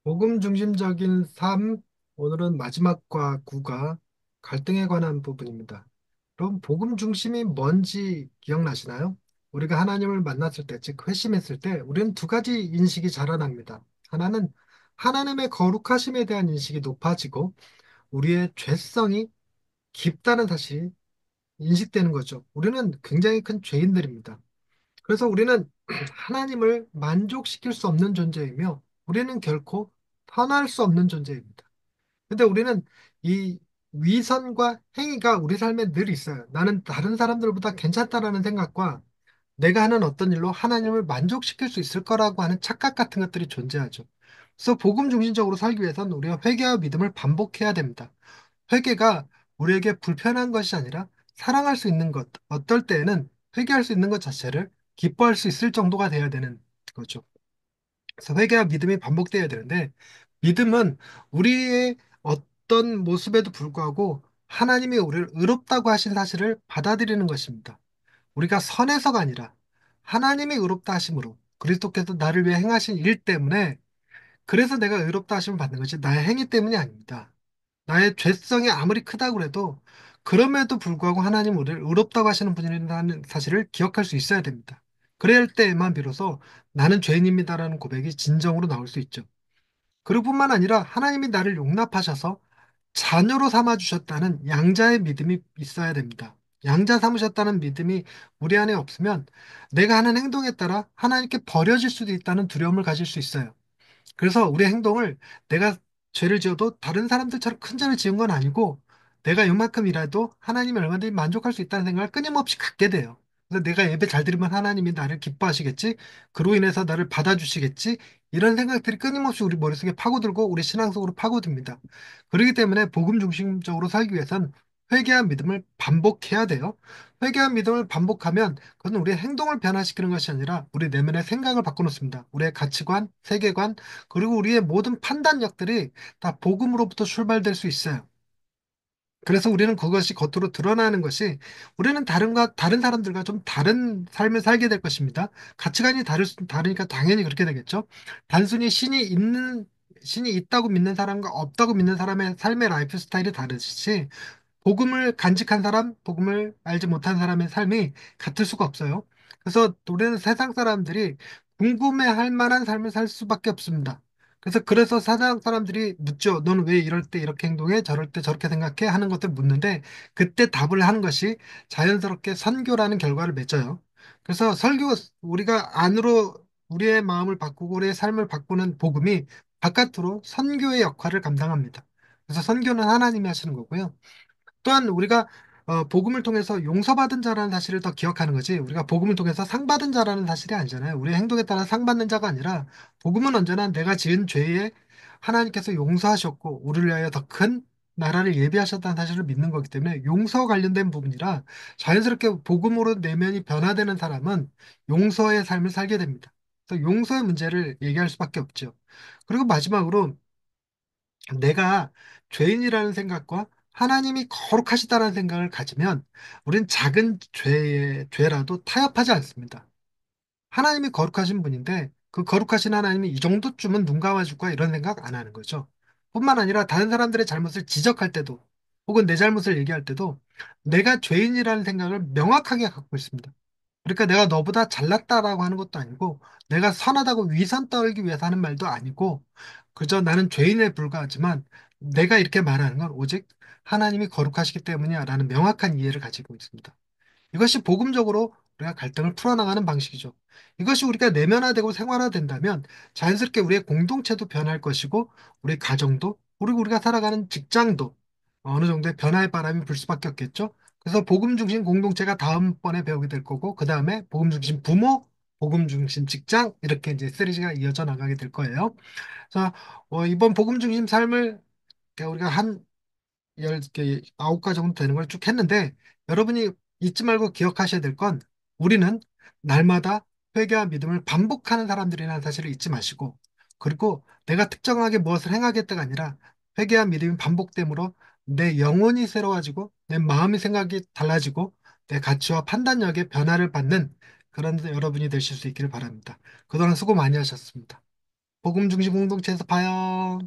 복음 중심적인 삶, 오늘은 마지막과 구가 갈등에 관한 부분입니다. 그럼 복음 중심이 뭔지 기억나시나요? 우리가 하나님을 만났을 때, 즉 회심했을 때 우리는 두 가지 인식이 자라납니다. 하나는 하나님의 거룩하심에 대한 인식이 높아지고 우리의 죄성이 깊다는 사실이 인식되는 거죠. 우리는 굉장히 큰 죄인들입니다. 그래서 우리는 하나님을 만족시킬 수 없는 존재이며 우리는 결코 편할 수 없는 존재입니다. 근데 우리는 이 위선과 행위가 우리 삶에 늘 있어요. 나는 다른 사람들보다 괜찮다라는 생각과 내가 하는 어떤 일로 하나님을 만족시킬 수 있을 거라고 하는 착각 같은 것들이 존재하죠. 그래서 복음 중심적으로 살기 위해서는 우리가 회개와 믿음을 반복해야 됩니다. 회개가 우리에게 불편한 것이 아니라 사랑할 수 있는 것, 어떨 때에는 회개할 수 있는 것 자체를 기뻐할 수 있을 정도가 돼야 되는 거죠. 그래서 회개와 믿음이 반복돼야 되는데, 믿음은 우리의 어떤 모습에도 불구하고 하나님이 우리를 의롭다고 하신 사실을 받아들이는 것입니다. 우리가 선해서가 아니라 하나님이 의롭다 하심으로 그리스도께서 나를 위해 행하신 일 때문에, 그래서 내가 의롭다 하심을 받는 것이 나의 행위 때문이 아닙니다. 나의 죄성이 아무리 크다고 해도 그럼에도 불구하고 하나님 우리를 의롭다고 하시는 분이라는 사실을 기억할 수 있어야 됩니다. 그럴 때에만 비로소 나는 죄인입니다라는 고백이 진정으로 나올 수 있죠. 그리고 뿐만 아니라 하나님이 나를 용납하셔서 자녀로 삼아 주셨다는 양자의 믿음이 있어야 됩니다. 양자 삼으셨다는 믿음이 우리 안에 없으면 내가 하는 행동에 따라 하나님께 버려질 수도 있다는 두려움을 가질 수 있어요. 그래서 우리 행동을, 내가 죄를 지어도 다른 사람들처럼 큰 죄를 지은 건 아니고 내가 이만큼이라도 하나님이 얼마든지 만족할 수 있다는 생각을 끊임없이 갖게 돼요. 그래서 내가 예배 잘 드리면 하나님이 나를 기뻐하시겠지, 그로 인해서 나를 받아주시겠지, 이런 생각들이 끊임없이 우리 머릿속에 파고들고 우리 신앙 속으로 파고듭니다. 그렇기 때문에 복음 중심적으로 살기 위해선 회개와 믿음을 반복해야 돼요. 회개와 믿음을 반복하면 그것은 우리의 행동을 변화시키는 것이 아니라 우리 내면의 생각을 바꿔놓습니다. 우리의 가치관, 세계관, 그리고 우리의 모든 판단력들이 다 복음으로부터 출발될 수 있어요. 그래서 우리는 그것이 겉으로 드러나는 것이, 우리는 다른 사람들과 좀 다른 삶을 살게 될 것입니다. 가치관이 다르니까 당연히 그렇게 되겠죠. 단순히 신이 있다고 믿는 사람과 없다고 믿는 사람의 삶의 라이프 스타일이 다르듯이 복음을 간직한 사람, 복음을 알지 못한 사람의 삶이 같을 수가 없어요. 그래서 우리는 세상 사람들이 궁금해할 만한 삶을 살 수밖에 없습니다. 그래서 세상 사람들이 묻죠. 너는 왜 이럴 때 이렇게 행동해? 저럴 때 저렇게 생각해? 하는 것들 묻는데, 그때 답을 하는 것이 자연스럽게 선교라는 결과를 맺어요. 그래서 우리가 안으로 우리의 마음을 바꾸고 우리의 삶을 바꾸는 복음이 바깥으로 선교의 역할을 감당합니다. 그래서 선교는 하나님이 하시는 거고요. 또한 우리가 복음을 통해서 용서받은 자라는 사실을 더 기억하는 거지, 우리가 복음을 통해서 상 받은 자라는 사실이 아니잖아요. 우리의 행동에 따라 상 받는 자가 아니라 복음은 언제나 내가 지은 죄에 하나님께서 용서하셨고 우리를 위하여 더 큰 나라를 예비하셨다는 사실을 믿는 거기 때문에 용서와 관련된 부분이라, 자연스럽게 복음으로 내면이 변화되는 사람은 용서의 삶을 살게 됩니다. 그래서 용서의 문제를 얘기할 수밖에 없죠. 그리고 마지막으로, 내가 죄인이라는 생각과 하나님이 거룩하시다는 생각을 가지면 우린 작은 죄라도 타협하지 않습니다. 하나님이 거룩하신 분인데 그 거룩하신 하나님이 이 정도쯤은 눈 감아줄 거야, 이런 생각 안 하는 거죠. 뿐만 아니라 다른 사람들의 잘못을 지적할 때도, 혹은 내 잘못을 얘기할 때도 내가 죄인이라는 생각을 명확하게 갖고 있습니다. 그러니까 내가 너보다 잘났다라고 하는 것도 아니고, 내가 선하다고 위선 떨기 위해서 하는 말도 아니고, 그저 나는 죄인에 불과하지만 내가 이렇게 말하는 건 오직 하나님이 거룩하시기 때문이야라는 명확한 이해를 가지고 있습니다. 이것이 복음적으로 우리가 갈등을 풀어나가는 방식이죠. 이것이 우리가 내면화되고 생활화된다면 자연스럽게 우리의 공동체도 변할 것이고, 우리 가정도, 그리고 우리가 살아가는 직장도 어느 정도의 변화의 바람이 불 수밖에 없겠죠. 그래서 복음 중심 공동체가 다음번에 배우게 될 거고, 그 다음에 복음 중심 부모, 복음 중심 직장, 이렇게 이제 시리즈가 이어져 나가게 될 거예요. 자, 이번 복음 중심 삶을 우리가 한 10개, 9가지 정도 되는 걸 쭉 했는데, 여러분이 잊지 말고 기억하셔야 될 건, 우리는 날마다 회개와 믿음을 반복하는 사람들이라는 사실을 잊지 마시고, 그리고 내가 특정하게 무엇을 행하겠다가 아니라 회개와 믿음이 반복됨으로 내 영혼이 새로워지고 내 마음의 생각이 달라지고 내 가치와 판단력의 변화를 받는 그런 여러분이 되실 수 있기를 바랍니다. 그동안 수고 많이 하셨습니다. 복음 중심 공동체에서 봐요.